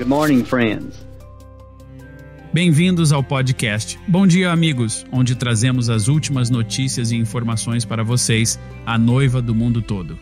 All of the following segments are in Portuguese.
Good morning, friends. Bem-vindos ao podcast Bom Dia, Amigos, onde trazemos as últimas notícias e informações para vocês, a noiva do mundo todo.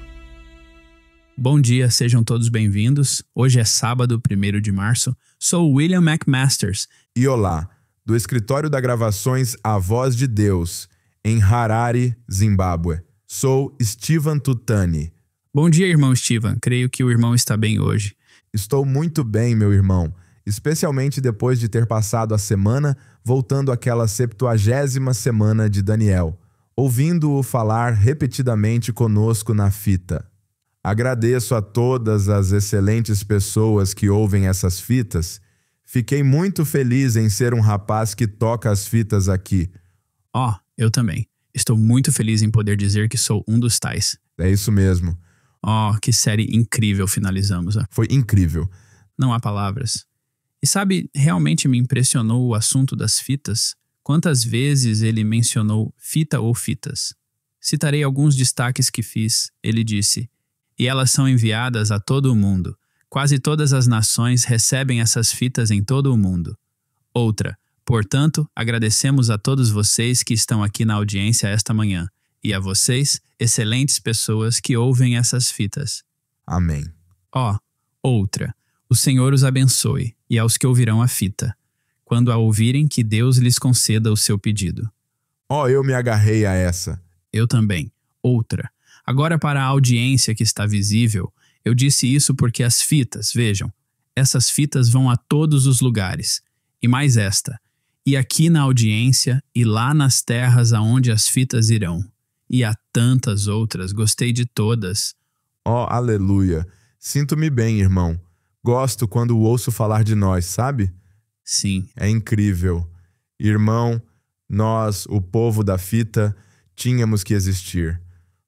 Bom dia, sejam todos bem-vindos. Hoje é sábado, 1º de março. Sou William McMasters. E olá, do escritório da gravações A Voz de Deus, em Harare, Zimbábue. Sou Steven Tutani. Bom dia, irmão Steven. Creio que o irmão está bem hoje. Estou muito bem, meu irmão, especialmente depois de ter passado a semana voltando àquela 70ª semana de Daniel, ouvindo-o falar repetidamente conosco na fita. Agradeço a todas as excelentes pessoas que ouvem essas fitas. Fiquei muito feliz em ser um rapaz que toca as fitas aqui. Eu também. Estou muito feliz em poder dizer que sou um dos tais. É isso mesmo. Que série incrível finalizamos. Foi incrível. Não há palavras. E sabe, realmente me impressionou o assunto das fitas. Quantas vezes ele mencionou fita ou fitas? Citarei alguns destaques que fiz. Ele disse: e elas são enviadas a todo o mundo. Quase todas as nações recebem essas fitas em todo o mundo. Outra: portanto, agradecemos a todos vocês que estão aqui na audiência esta manhã. E a vocês, excelentes pessoas que ouvem essas fitas. Amém. Outra: o Senhor os abençoe, e aos que ouvirão a fita, quando a ouvirem, que Deus lhes conceda o seu pedido. Eu me agarrei a essa. Eu também. Outra: agora para a audiência que está visível, eu disse isso porque as fitas, vejam, essas fitas vão a todos os lugares. E mais esta: e aqui na audiência, e lá nas terras aonde as fitas irão. E há tantas outras, gostei de todas. Aleluia. Sinto-me bem, irmão. Gosto quando ouço falar de nós, sabe? Sim. É incrível. Irmão, nós, o povo da fita, tínhamos que existir.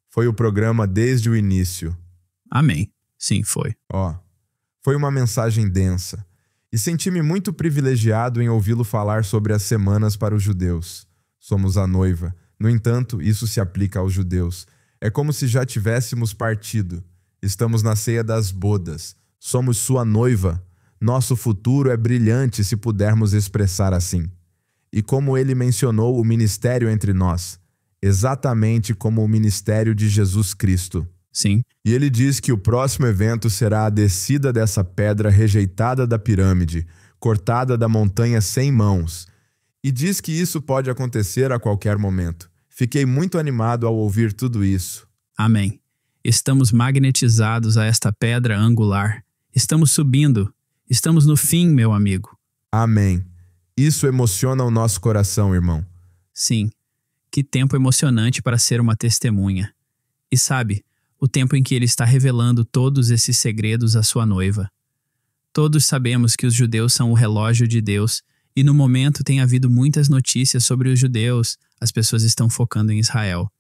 Foi o programa desde o início. Amém. Sim, foi. Foi uma mensagem densa. E senti-me muito privilegiado em ouvi-lo falar sobre as semanas para os judeus. Somos a noiva. No entanto, isso se aplica aos judeus. É como se já tivéssemos partido. Estamos na ceia das bodas. Somos sua noiva. Nosso futuro é brilhante se pudermos expressar assim. E como ele mencionou o ministério entre nós, exatamente como o ministério de Jesus Cristo. Sim. E ele diz que o próximo evento será a descida dessa pedra rejeitada da pirâmide, cortada da montanha sem mãos. E diz que isso pode acontecer a qualquer momento. Fiquei muito animado ao ouvir tudo isso. Amém. Estamos magnetizados a esta pedra angular. Estamos subindo. Estamos no fim, meu amigo. Amém. Isso emociona o nosso coração, irmão. Sim. Que tempo emocionante para ser uma testemunha. E sabe, o tempo em que ele está revelando todos esses segredos à sua noiva. Todos sabemos que os judeus são o relógio de Deus, e no momento tem havido muitas notícias sobre os judeus. As pessoas estão focando em Israel.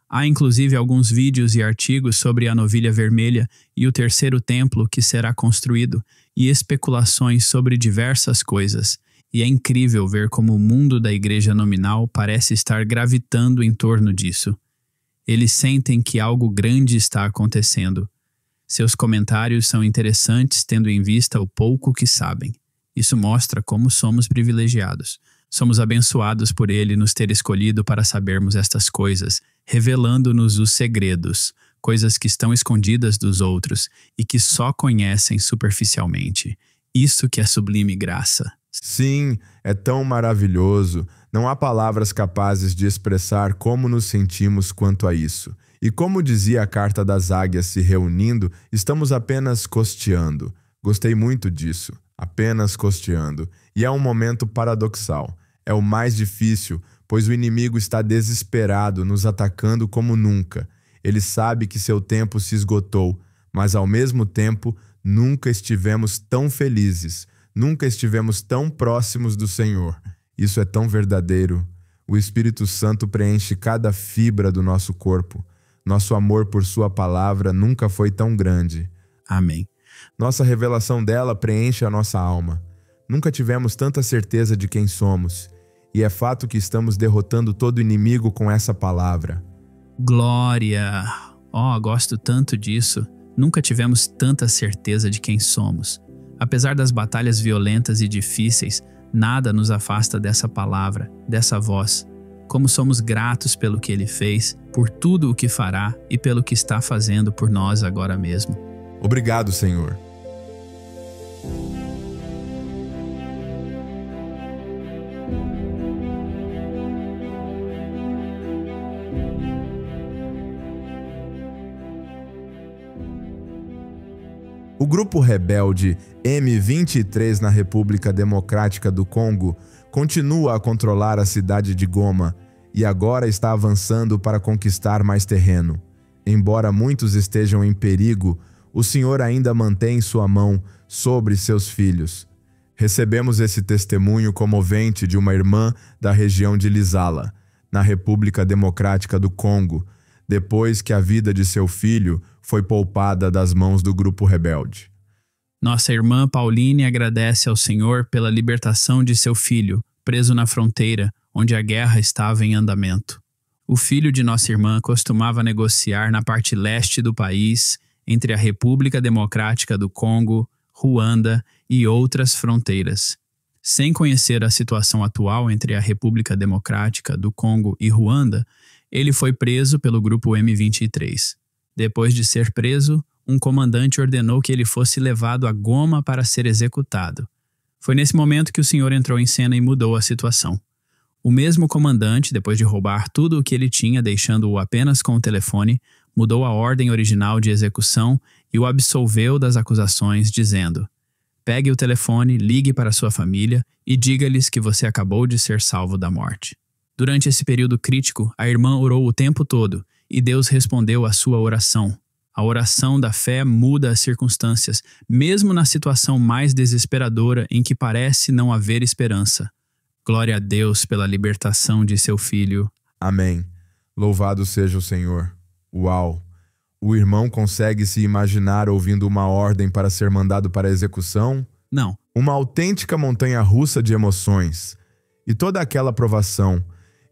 Há inclusive alguns vídeos e artigos sobre a novilha vermelha e o terceiro templo que será construído, e especulações sobre diversas coisas. E é incrível ver como o mundo da igreja nominal parece estar gravitando em torno disso. Eles sentem que algo grande está acontecendo. Seus comentários são interessantes, tendo em vista o pouco que sabem. Isso mostra como somos privilegiados. Somos abençoados por Ele nos ter escolhido para sabermos estas coisas, revelando-nos os segredos, coisas que estão escondidas dos outros e que só conhecem superficialmente. Isso que é sublime graça. Sim, é tão maravilhoso. Não há palavras capazes de expressar como nos sentimos quanto a isso. E como dizia a Carta das Águias se reunindo, estamos apenas costeando. Gostei muito disso. Apenas costeando. E é um momento paradoxal. É o mais difícil, pois o inimigo está desesperado, nos atacando como nunca. Ele sabe que seu tempo se esgotou, mas ao mesmo tempo, nunca estivemos tão felizes, nunca estivemos tão próximos do Senhor. Isso é tão verdadeiro. O Espírito Santo preenche cada fibra do nosso corpo. Nosso amor por sua palavra nunca foi tão grande. Amém. Nossa revelação dela preenche a nossa alma. Nunca tivemos tanta certeza de quem somos. E é fato que estamos derrotando todo inimigo com essa palavra. Glória! Gosto tanto disso. Nunca tivemos tanta certeza de quem somos. Apesar das batalhas violentas e difíceis, nada nos afasta dessa palavra, dessa voz. Como somos gratos pelo que Ele fez, por tudo o que fará e pelo que está fazendo por nós agora mesmo. Obrigado, Senhor. O grupo rebelde M23 na República Democrática do Congo continua a controlar a cidade de Goma e agora está avançando para conquistar mais terreno. Embora muitos estejam em perigo, o Senhor ainda mantém sua mão sobre seus filhos. Recebemos esse testemunho comovente de uma irmã da região de Lisala, na República Democrática do Congo, depois que a vida de seu filho foi poupada das mãos do grupo rebelde. Nossa irmã Pauline agradece ao Senhor pela libertação de seu filho, preso na fronteira, onde a guerra estava em andamento. O filho de nossa irmã costumava negociar na parte leste do país, entre a República Democrática do Congo, Ruanda e outras fronteiras. Sem conhecer a situação atual entre a República Democrática do Congo e Ruanda, ele foi preso pelo grupo M23. Depois de ser preso, um comandante ordenou que ele fosse levado a Goma para ser executado. Foi nesse momento que o Senhor entrou em cena e mudou a situação. O mesmo comandante, depois de roubar tudo o que ele tinha, deixando-o apenas com o telefone, mudou a ordem original de execução e o absolveu das acusações, dizendo: "Pegue o telefone, ligue para sua família e diga-lhes que você acabou de ser salvo da morte." Durante esse período crítico, a irmã orou o tempo todo e Deus respondeu à sua oração. A oração da fé muda as circunstâncias, mesmo na situação mais desesperadora em que parece não haver esperança. Glória a Deus pela libertação de seu filho. Amém. Louvado seja o Senhor. Uau! O irmão consegue se imaginar ouvindo uma ordem para ser mandado para a execução? Não. Uma autêntica montanha-russa de emoções. E toda aquela provação.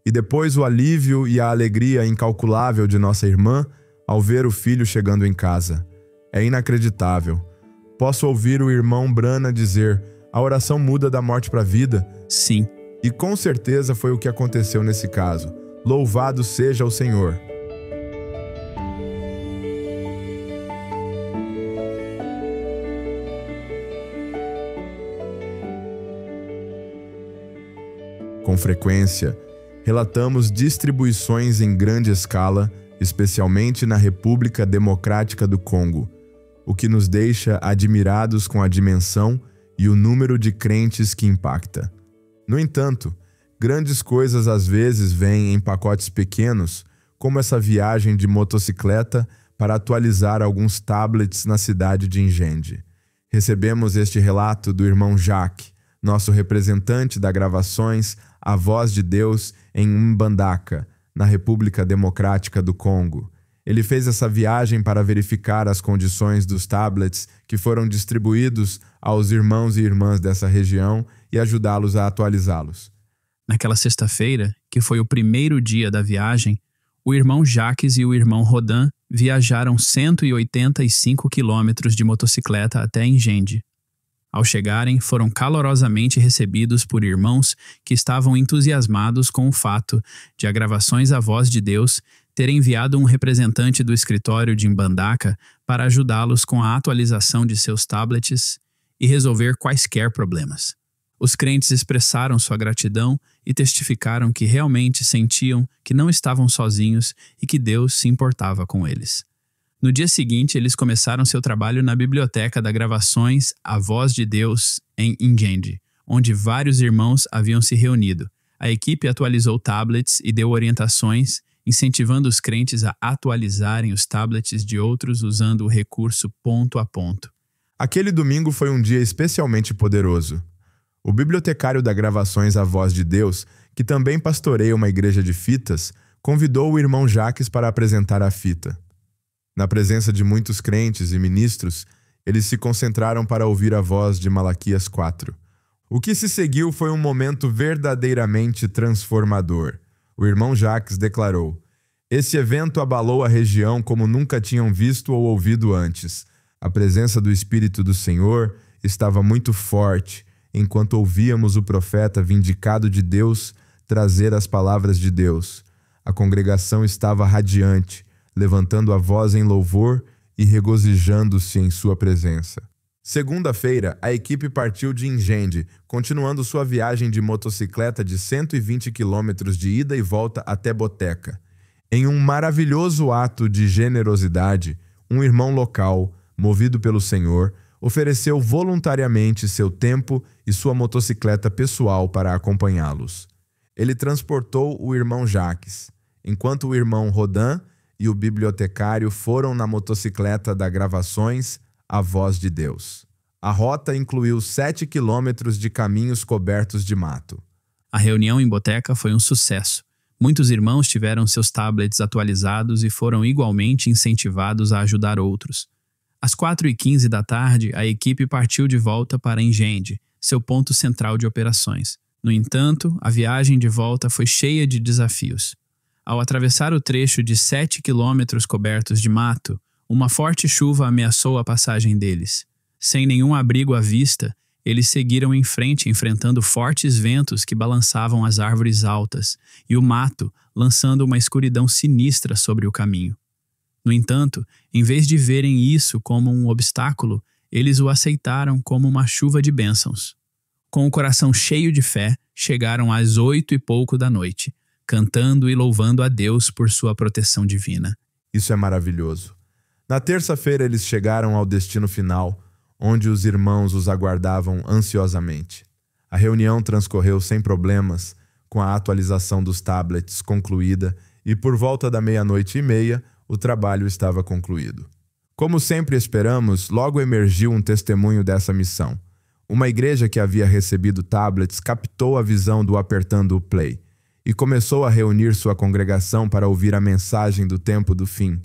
E depois o alívio e a alegria incalculável de nossa irmã ao ver o filho chegando em casa. É inacreditável. Posso ouvir o irmão Brana dizer: a oração muda da morte para a vida? Sim. E com certeza foi o que aconteceu nesse caso. Louvado seja o Senhor. Com frequência, relatamos distribuições em grande escala, especialmente na República Democrática do Congo, o que nos deixa admirados com a dimensão e o número de crentes que impacta. No entanto, grandes coisas às vezes vêm em pacotes pequenos, como essa viagem de motocicleta para atualizar alguns tablets na cidade de Njende. Recebemos este relato do irmão Jacques, nosso representante da Gravações A Voz de Deus em Mbandaka, na República Democrática do Congo. Ele fez essa viagem para verificar as condições dos tablets que foram distribuídos aos irmãos e irmãs dessa região e ajudá-los a atualizá-los. Naquela sexta-feira, que foi o primeiro dia da viagem, o irmão Jacques e o irmão Rodan viajaram 185 quilômetros de motocicleta até Njende. Ao chegarem, foram calorosamente recebidos por irmãos que estavam entusiasmados com o fato de a Gravações A Voz de Deus ter enviado um representante do escritório de Mbandaka para ajudá-los com a atualização de seus tablets e resolver quaisquer problemas. Os crentes expressaram sua gratidão e testificaram que realmente sentiam que não estavam sozinhos e que Deus se importava com eles. No dia seguinte, eles começaram seu trabalho na biblioteca da Gravações A Voz de Deus em Njende, onde vários irmãos haviam se reunido. A equipe atualizou tablets e deu orientações, incentivando os crentes a atualizarem os tablets de outros usando o recurso ponto a ponto. Aquele domingo foi um dia especialmente poderoso. O bibliotecário da Gravações A Voz de Deus, que também pastoreia uma igreja de fitas, convidou o irmão Jacques para apresentar a fita. Na presença de muitos crentes e ministros, eles se concentraram para ouvir a voz de Malaquias 4. O que se seguiu foi um momento verdadeiramente transformador. O irmão Jacques declarou: "Esse evento abalou a região como nunca tinham visto ou ouvido antes. A presença do Espírito do Senhor estava muito forte enquanto ouvíamos o profeta vindicado de Deus trazer as palavras de Deus. A congregação estava radiante, levantando a voz em louvor e regozijando-se em sua presença. Segunda-feira, a equipe partiu de Engende, continuando sua viagem de motocicleta de 120 quilômetros de ida e volta até Boteca. Em um maravilhoso ato de generosidade, um irmão local, movido pelo Senhor, ofereceu voluntariamente seu tempo e sua motocicleta pessoal para acompanhá-los. Ele transportou o irmão Jaques, enquanto o irmão Rodan e o bibliotecário foram na motocicleta da Gravações A Voz de Deus. A rota incluiu 7 quilômetros de caminhos cobertos de mato. A reunião em Boteca foi um sucesso. Muitos irmãos tiveram seus tablets atualizados e foram igualmente incentivados a ajudar outros. Às 4h15 da tarde, a equipe partiu de volta para Engende, seu ponto central de operações. No entanto, a viagem de volta foi cheia de desafios. Ao atravessar o trecho de 7 quilômetros cobertos de mato, uma forte chuva ameaçou a passagem deles. Sem nenhum abrigo à vista, eles seguiram em frente enfrentando fortes ventos que balançavam as árvores altas e o mato, lançando uma escuridão sinistra sobre o caminho. No entanto, em vez de verem isso como um obstáculo, eles o aceitaram como uma chuva de bênçãos. Com o coração cheio de fé, chegaram às 8h pouco da noite, cantando e louvando a Deus por sua proteção divina. Isso é maravilhoso. Na terça-feira eles chegaram ao destino final, onde os irmãos os aguardavam ansiosamente. A reunião transcorreu sem problemas, com a atualização dos tablets concluída e por volta da 00:30, o trabalho estava concluído. Como sempre esperamos, logo emergiu um testemunho dessa missão. Uma igreja que havia recebido tablets captou a visão do apertando o play e começou a reunir sua congregação para ouvir a mensagem do tempo do fim.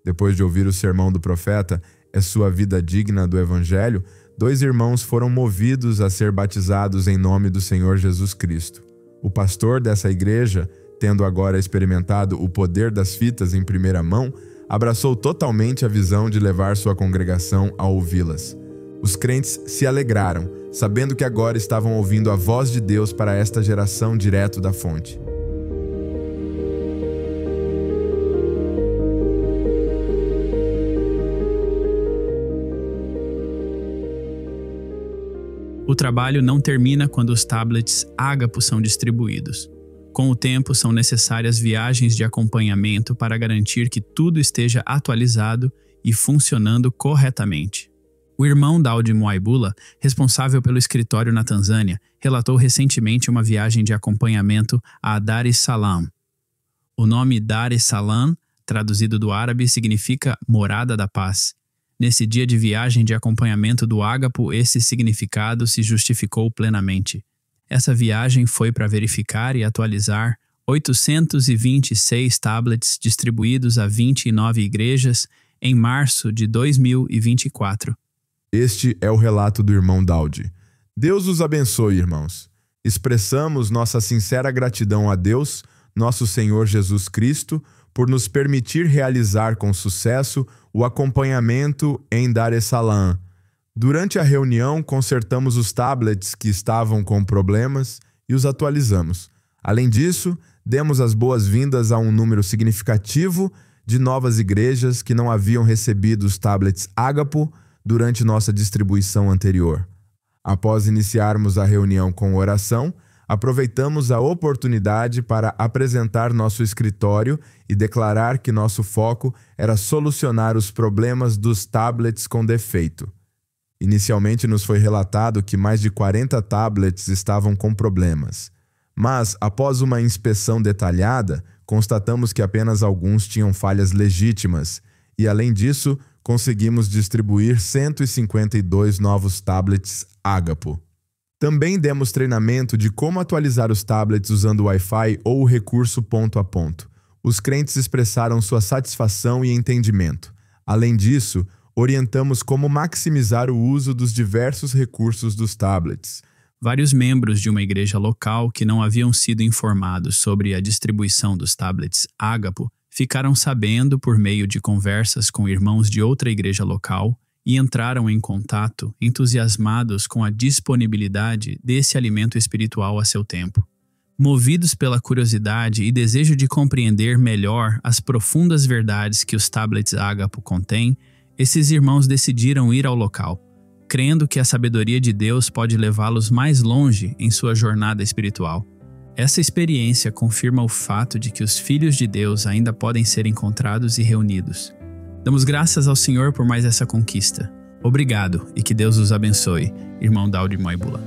Depois de ouvir o sermão do profeta, "É sua vida digna do Evangelho?", 2 irmãos foram movidos a ser batizados em nome do Senhor Jesus Cristo. O pastor dessa igreja, tendo agora experimentado o poder das fitas em primeira mão, abraçou totalmente a visão de levar sua congregação a ouvi-las. Os crentes se alegraram, sabendo que agora estavam ouvindo a voz de Deus para esta geração direto da fonte. O trabalho não termina quando os tablets Ágapo são distribuídos. Com o tempo, são necessárias viagens de acompanhamento para garantir que tudo esteja atualizado e funcionando corretamente. O irmão Daudi Mwaibula, responsável pelo escritório na Tanzânia, relatou recentemente uma viagem de acompanhamento a Dar es Salaam. O nome Dar es Salaam, traduzido do árabe, significa Morada da Paz. Nesse dia de viagem de acompanhamento do Ágapo, esse significado se justificou plenamente. Essa viagem foi para verificar e atualizar 826 tablets distribuídos a 29 igrejas em março de 2024. Este é o relato do irmão Daudi. Deus os abençoe, irmãos. Expressamos nossa sincera gratidão a Deus, nosso Senhor Jesus Cristo, por nos permitir realizar com sucesso o acompanhamento em Dar es Salaam. Durante a reunião, consertamos os tablets que estavam com problemas e os atualizamos. Além disso, demos as boas-vindas a um número significativo de novas igrejas que não haviam recebido os tablets Ágapo durante nossa distribuição anterior. Após iniciarmos a reunião com oração, aproveitamos a oportunidade para apresentar nosso escritório e declarar que nosso foco era solucionar os problemas dos tablets com defeito. Inicialmente nos foi relatado que mais de 40 tablets estavam com problemas, mas após uma inspeção detalhada, constatamos que apenas alguns tinham falhas legítimas e, além disso, conseguimos distribuir 152 novos tablets Ágapo. Também demos treinamento de como atualizar os tablets usando o Wi-Fi ou o recurso ponto a ponto. Os crentes expressaram sua satisfação e entendimento. Além disso, orientamos como maximizar o uso dos diversos recursos dos tablets. Vários membros de uma igreja local que não haviam sido informados sobre a distribuição dos tablets Ágapo ficaram sabendo por meio de conversas com irmãos de outra igreja local e entraram em contato, entusiasmados com a disponibilidade desse alimento espiritual a seu tempo. Movidos pela curiosidade e desejo de compreender melhor as profundas verdades que os tablets Ágapo contêm, esses irmãos decidiram ir ao local, crendo que a sabedoria de Deus pode levá-los mais longe em sua jornada espiritual. Essa experiência confirma o fato de que os filhos de Deus ainda podem ser encontrados e reunidos. Damos graças ao Senhor por mais essa conquista. Obrigado e que Deus os abençoe, irmão Daudi Moibula.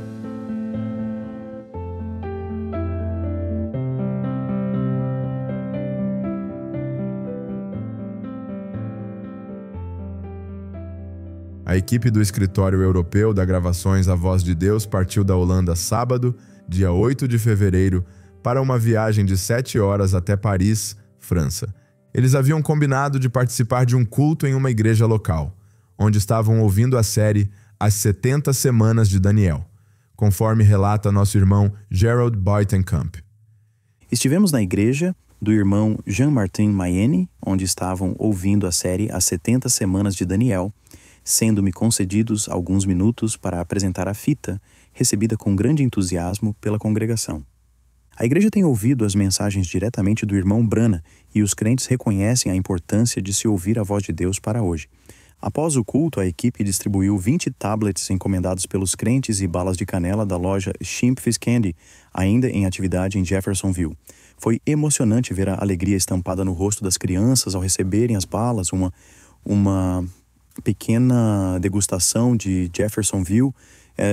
A equipe do Escritório Europeu da Gravações A Voz de Deus partiu da Holanda sábado, dia 8 de fevereiro, para uma viagem de 7 horas até Paris, França. Eles haviam combinado de participar de um culto em uma igreja local, onde estavam ouvindo a série As 70 Semanas de Daniel, conforme relata nosso irmão Gerald Buitenkamp. Estivemos na igreja do irmão Jean-Martin Mayenne, onde estavam ouvindo a série As 70 Semanas de Daniel, sendo-me concedidos alguns minutos para apresentar a fita, recebida com grande entusiasmo pela congregação. A igreja tem ouvido as mensagens diretamente do irmão Branham e os crentes reconhecem a importância de se ouvir a voz de Deus para hoje. Após o culto, a equipe distribuiu 20 tablets encomendados pelos crentes e balas de canela da loja Schimpf's Candy, ainda em atividade em Jeffersonville. Foi emocionante ver a alegria estampada no rosto das crianças ao receberem as balas, uma pequena degustação de Jeffersonville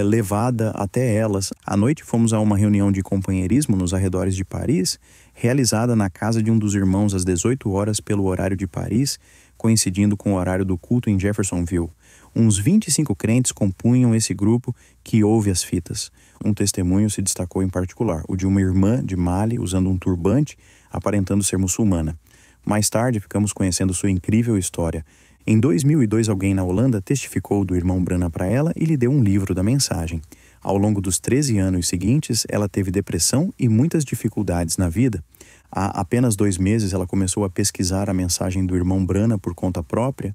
levada até elas. À noite fomos a uma reunião de companheirismo nos arredores de Paris, realizada na casa de um dos irmãos às 18 horas pelo horário de Paris, coincidindo com o horário do culto em Jeffersonville. Uns 25 crentes compunham esse grupo que ouve as fitas. Um testemunho se destacou em particular, o de uma irmã de Mali usando um turbante, aparentando ser muçulmana. Mais tarde ficamos conhecendo sua incrível história. Em 2002, alguém na Holanda testificou do irmão Branham para ela e lhe deu um livro da mensagem. Ao longo dos 13 anos seguintes, ela teve depressão e muitas dificuldades na vida. Há apenas 2 meses, ela começou a pesquisar a mensagem do irmão Branham por conta própria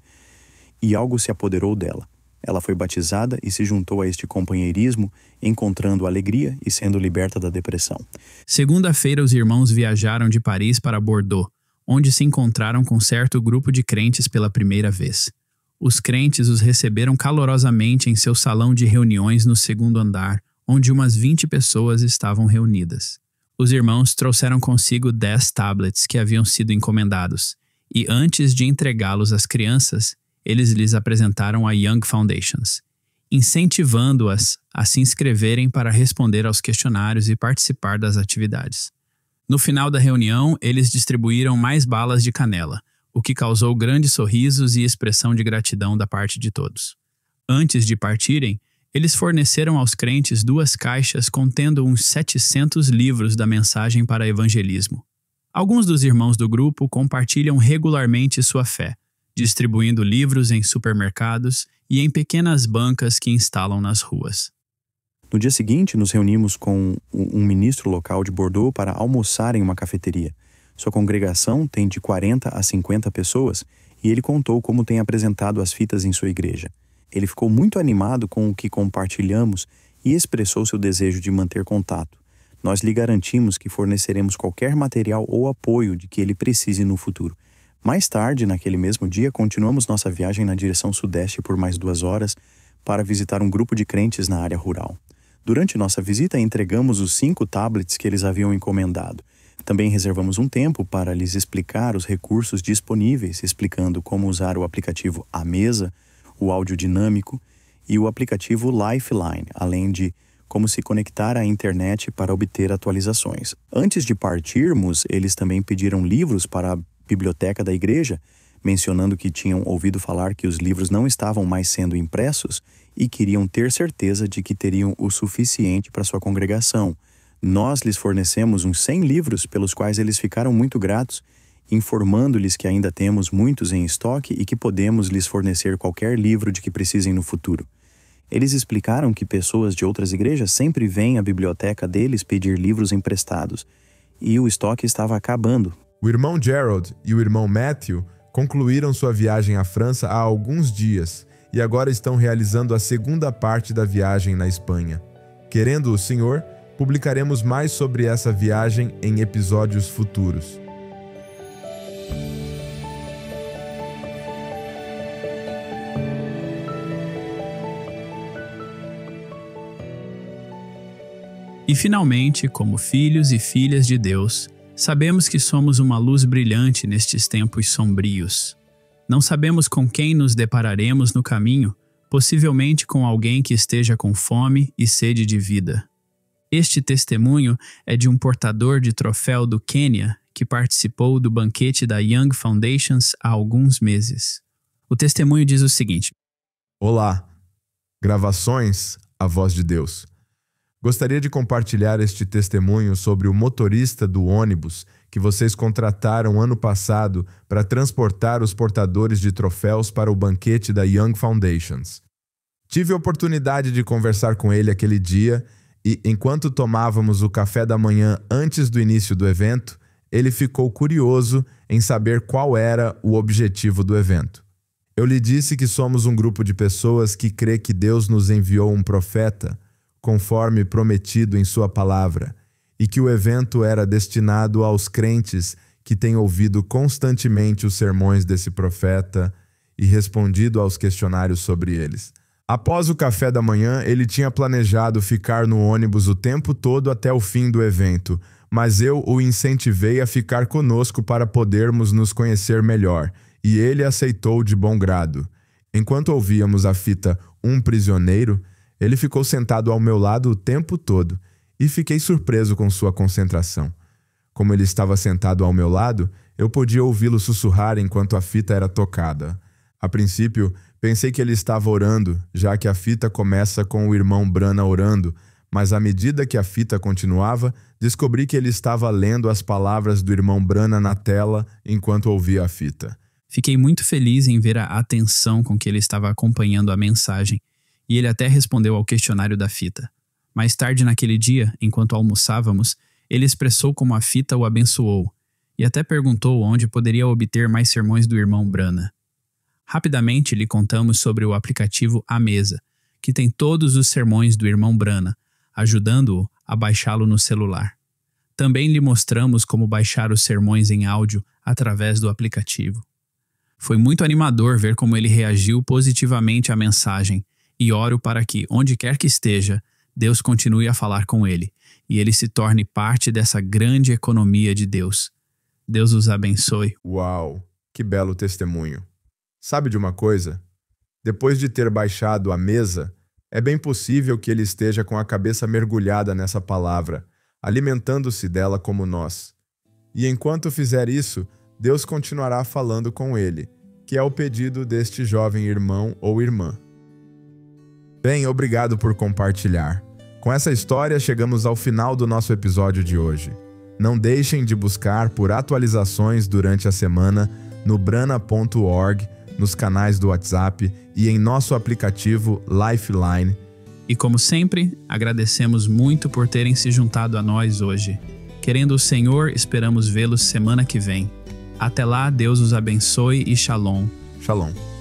e algo se apoderou dela. Ela foi batizada e se juntou a este companheirismo, encontrando alegria e sendo liberta da depressão. Segunda-feira, os irmãos viajaram de Paris para Bordeaux, onde se encontraram com certo grupo de crentes pela primeira vez. Os crentes os receberam calorosamente em seu salão de reuniões no 2º andar, onde umas 20 pessoas estavam reunidas. Os irmãos trouxeram consigo 10 tablets que haviam sido encomendados, e antes de entregá-los às crianças, eles lhes apresentaram a Young Foundations, incentivando-as a se inscreverem para responder aos questionários e participar das atividades. No final da reunião, eles distribuíram mais balas de canela, o que causou grandes sorrisos e expressão de gratidão da parte de todos. Antes de partirem, eles forneceram aos crentes 2 caixas contendo uns 700 livros da mensagem para evangelismo. Alguns dos irmãos do grupo compartilham regularmente sua fé, distribuindo livros em supermercados e em pequenas bancas que instalam nas ruas. No dia seguinte, nos reunimos com um ministro local de Bordeaux para almoçar em uma cafeteria. Sua congregação tem de 40 a 50 pessoas e ele contou como tem apresentado as fitas em sua igreja. Ele ficou muito animado com o que compartilhamos e expressou seu desejo de manter contato. Nós lhe garantimos que forneceremos qualquer material ou apoio de que ele precise no futuro. Mais tarde, naquele mesmo dia, continuamos nossa viagem na direção sudeste por mais 2 horas para visitar um grupo de crentes na área rural. Durante nossa visita, entregamos os 5 tablets que eles haviam encomendado. Também reservamos um tempo para lhes explicar os recursos disponíveis, explicando como usar o aplicativo A Mesa, o áudio dinâmico e o aplicativo Lifeline, além de como se conectar à internet para obter atualizações. Antes de partirmos, eles também pediram livros para a biblioteca da igreja, mencionando que tinham ouvido falar que os livros não estavam mais sendo impressos e queriam ter certeza de que teriam o suficiente para sua congregação. Nós lhes fornecemos uns 100 livros, pelos quais eles ficaram muito gratos, informando-lhes que ainda temos muitos em estoque e que podemos lhes fornecer qualquer livro de que precisem no futuro. Eles explicaram que pessoas de outras igrejas sempre vêm à biblioteca deles pedir livros emprestados, e o estoque estava acabando. O irmão Gerald e o irmão Matthew concluíram sua viagem à França há alguns dias e agora estão realizando a segunda parte da viagem na Espanha. Querendo o Senhor, publicaremos mais sobre essa viagem em episódios futuros. E finalmente, como filhos e filhas de Deus, sabemos que somos uma luz brilhante nestes tempos sombrios. Não sabemos com quem nos depararemos no caminho, possivelmente com alguém que esteja com fome e sede de vida. Este testemunho é de um portador de troféu do Quênia que participou do banquete da Young Foundations há alguns meses. O testemunho diz o seguinte: Olá, gravações, a voz de Deus. Gostaria de compartilhar este testemunho sobre o motorista do ônibus que vocês contrataram ano passado para transportar os portadores de troféus para o banquete da Young Foundations. Tive a oportunidade de conversar com ele aquele dia e, enquanto tomávamos o café da manhã antes do início do evento, ele ficou curioso em saber qual era o objetivo do evento. Eu lhe disse que somos um grupo de pessoas que crê que Deus nos enviou um profeta, conforme prometido em sua palavra, e que o evento era destinado aos crentes que têm ouvido constantemente os sermões desse profeta e respondido aos questionários sobre eles. Após o café da manhã, ele tinha planejado ficar no ônibus o tempo todo até o fim do evento, mas eu o incentivei a ficar conosco para podermos nos conhecer melhor, e ele aceitou de bom grado. Enquanto ouvíamos a fita Um Prisioneiro, ele ficou sentado ao meu lado o tempo todo e fiquei surpreso com sua concentração. Como ele estava sentado ao meu lado, eu podia ouvi-lo sussurrar enquanto a fita era tocada. A princípio, pensei que ele estava orando, já que a fita começa com o irmão Branham orando, mas à medida que a fita continuava, descobri que ele estava lendo as palavras do irmão Branham na tela enquanto ouvia a fita. Fiquei muito feliz em ver a atenção com que ele estava acompanhando a mensagem, e ele até respondeu ao questionário da fita. Mais tarde naquele dia, enquanto almoçávamos, ele expressou como a fita o abençoou, e até perguntou onde poderia obter mais sermões do irmão Branham. Rapidamente lhe contamos sobre o aplicativo A Mesa, que tem todos os sermões do irmão Branham, ajudando-o a baixá-lo no celular. Também lhe mostramos como baixar os sermões em áudio através do aplicativo. Foi muito animador ver como ele reagiu positivamente à mensagem, e oro para que, onde quer que esteja, Deus continue a falar com ele, e ele se torne parte dessa grande economia de Deus. Deus os abençoe. Uau, que belo testemunho. Sabe de uma coisa? Depois de ter baixado A Mesa, é bem possível que ele esteja com a cabeça mergulhada nessa palavra, alimentando-se dela como nós. E enquanto fizer isso, Deus continuará falando com ele, que é o pedido deste jovem irmão ou irmã. Bem, obrigado por compartilhar. Com essa história, chegamos ao final do nosso episódio de hoje. Não deixem de buscar por atualizações durante a semana no brana.org, nos canais do WhatsApp e em nosso aplicativo Lifeline. E como sempre, agradecemos muito por terem se juntado a nós hoje. Querendo o Senhor, esperamos vê-los semana que vem. Até lá, Deus os abençoe e Shalom. Shalom.